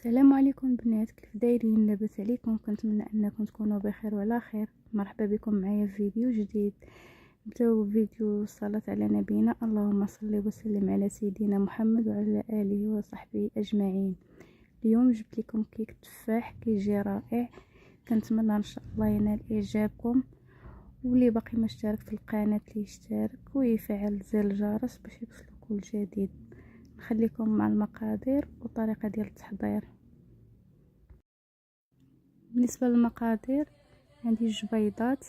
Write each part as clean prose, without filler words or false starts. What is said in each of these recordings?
السلام عليكم بنات، كيف دايرين؟ لاباس عليكم؟ كنتمنى انكم تكونوا بخير وعلى خير. مرحبا بكم معايا في فيديو جديد. نبداو فيديو الصلاة على نبينا. اللهم صل وسلم على سيدنا محمد وعلى اله وصحبه اجمعين. اليوم جبت لكم كيك تفاح كيجي رائع، كنتمنى ان شاء الله ينال اعجابكم. واللي باقي ما اشترك في القناه يشترك ويفعل زر الجرس باش يوصلو كل جديد. نخليكم مع المقادير والطريقه ديال التحضير. بالنسبه للمقادير، عندي 2 بيضات،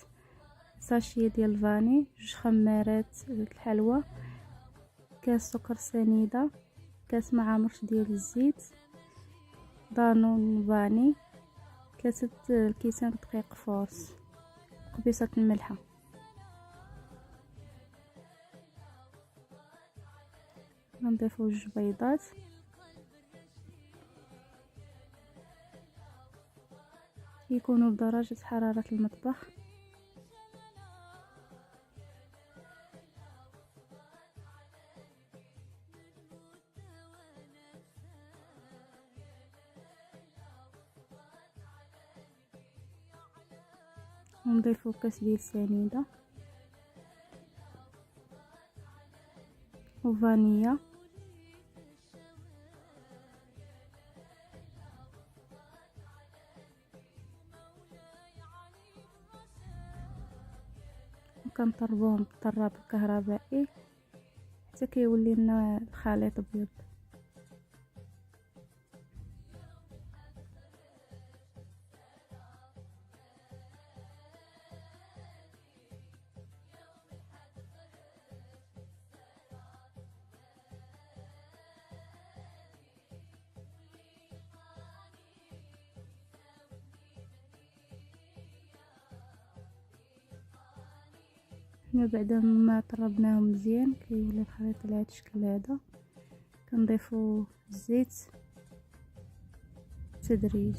ساشي ديال الفاني، 2 خمارات الحلوى، كاس سكر سنيده، كاس مع مرش ديال الزيت، دانون فاني، كاسه الكيسان دقيق فورس، قبيصه الملحه. نضيفو 2 بيضات، يكونوا بدرجه حراره المطبخ. ونضيفو كاس ديال السنيده وفانيليا وكنطربوهم بالطراب الكهربائي حتى كيولي لنا الخليط ابيض. بعد ما طربناهم مزيان كيولي الخليط على هذا الشكل هذا. كنضيفوا الزيت بالتدريج.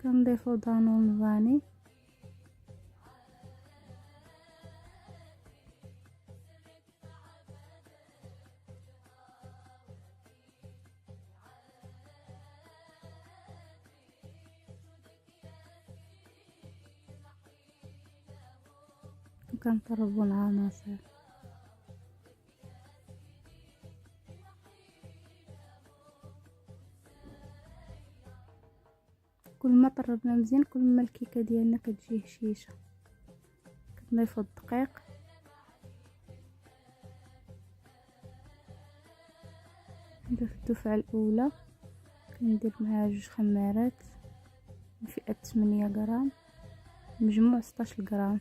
كنضيفوا دانون فاني، وكنطربوا العناصر. كل ما طربنا مزيان كل ما الكيكه ديالنا كتجي هشيشه. كنضيفوا الدقيق، ندير الدفعه الاولى كندير معها 2 خمارات من فئه 8 غرام، مجموع 16 غرام.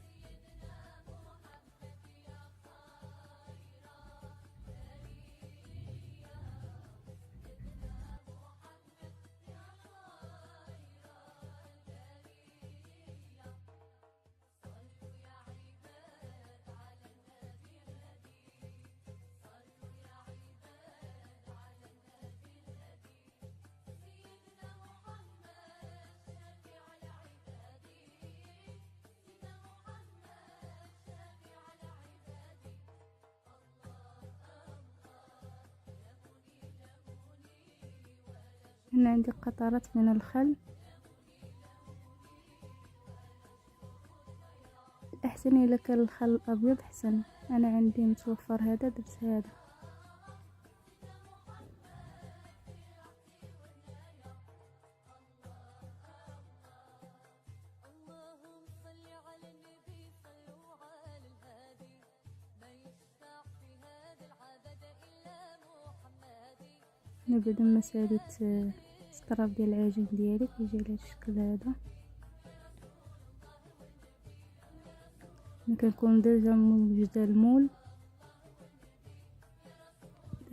هنا عندي قطرات من الخل. احسن الا كان الخل الابيض احسن، انا عندي متوفر هذا درت هذا. نبدا ما ساليت الطراب ديال العجين ديالي كيجي على الشكل هذا. كنكون ديجا موجده المول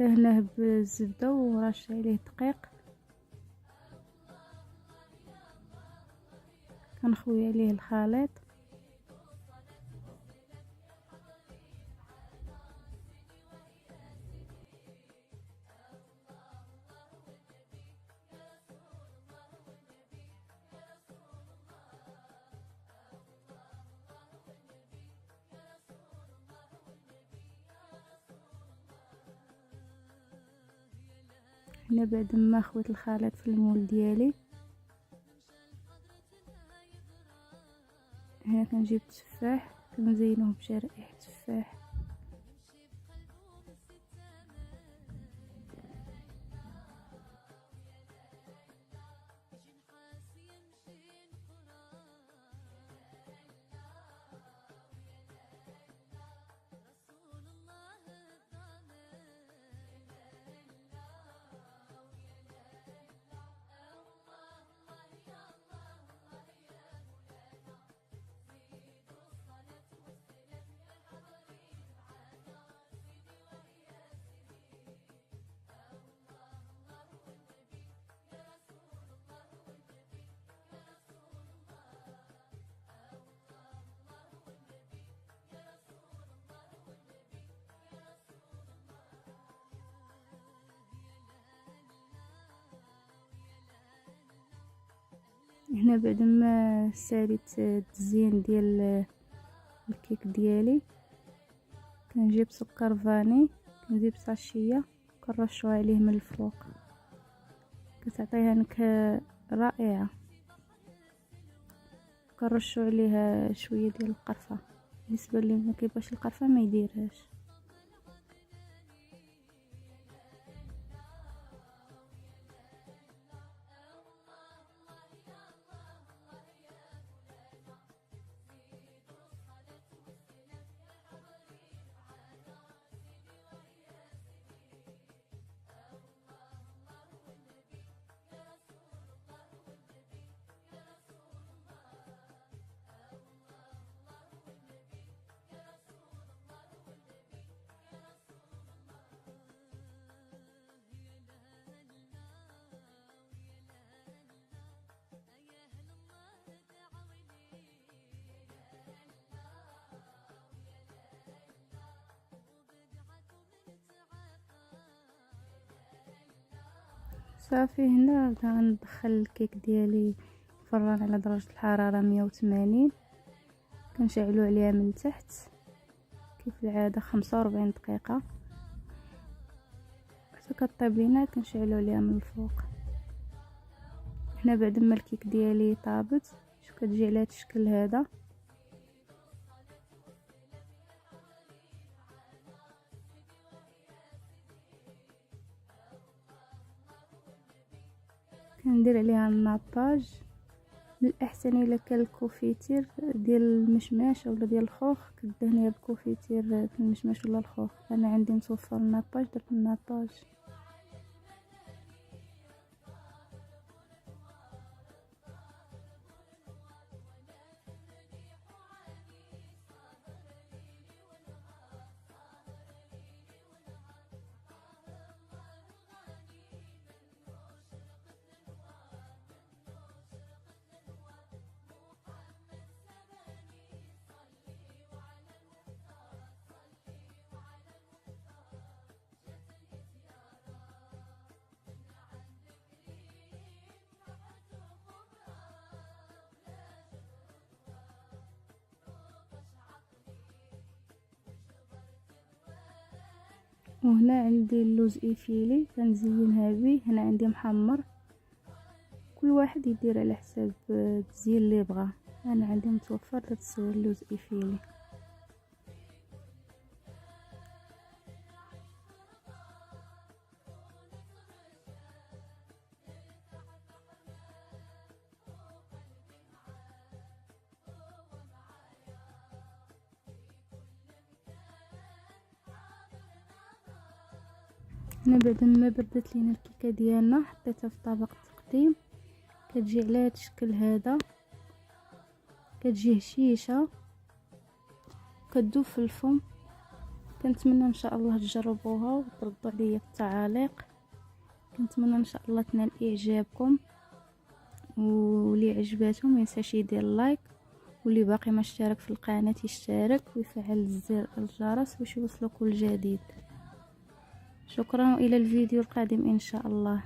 دهناه بالزبده ورشه عليه دقيق. كنخوي عليه الخليط. هنا بعد ما خويت الخليط في المول ديالي، هنا كنجيب التفاح كنزينوه بشرائح تفاح. هنا بعد ما ساليت التزيين ديال الكيك ديالي، كنجيب سكر فاني، كنجيب ساشيه كنرشوها عليه من الفوق، كتعطيها نكهه رائعه. كنرشو عليها شويه ديال القرفه، بالنسبه اللي ما كيبغيش القرفه ما يديرهاش. صافي هنا غندخل الكيك ديالي الفران على درجة الحرارة 180. كنشعلو عليها من تحت كيف العادة 45 دقيقة حتى كطيب لينا. كنشعلو عليها من الفوق. هنا بعد ما الكيك ديالي طابت شوف كتجي على هاد الشكل هذا. كندير عليها الناباج. من الاحسن الا كان الكوفيتير ديال المشماش ولا ديال الخوخ كدهنيها بالكوفيتير في المشماش ولا الخوخ. انا عندي متوفر الناباج درت الناباج. وهنا عندي اللوز ايفيلي كنزينها به. هنا عندي محمر، كل واحد يدير على حساب التزيين اللي بغاه. انا عندي متوفر درت اللوز ايفيلي. هنا بعد ما بردت لينا الكيكه ديالنا حطيتها في طبق التقديم. كتجي على هذا الشكل هذا، كتجي هشيشه كتذوب في الفم. كنتمنى ان شاء الله تجربوها وتردوا عليا في التعاليق. كنتمنى ان شاء الله تنال اعجابكم، واللي عجباتو ما ينساش يدير لايك، واللي باقي ما اشترك في القناه يشترك ويفعل زر الجرس باش يوصلوا كل جديد. شكرا، والى الفيديو القادم ان شاء الله.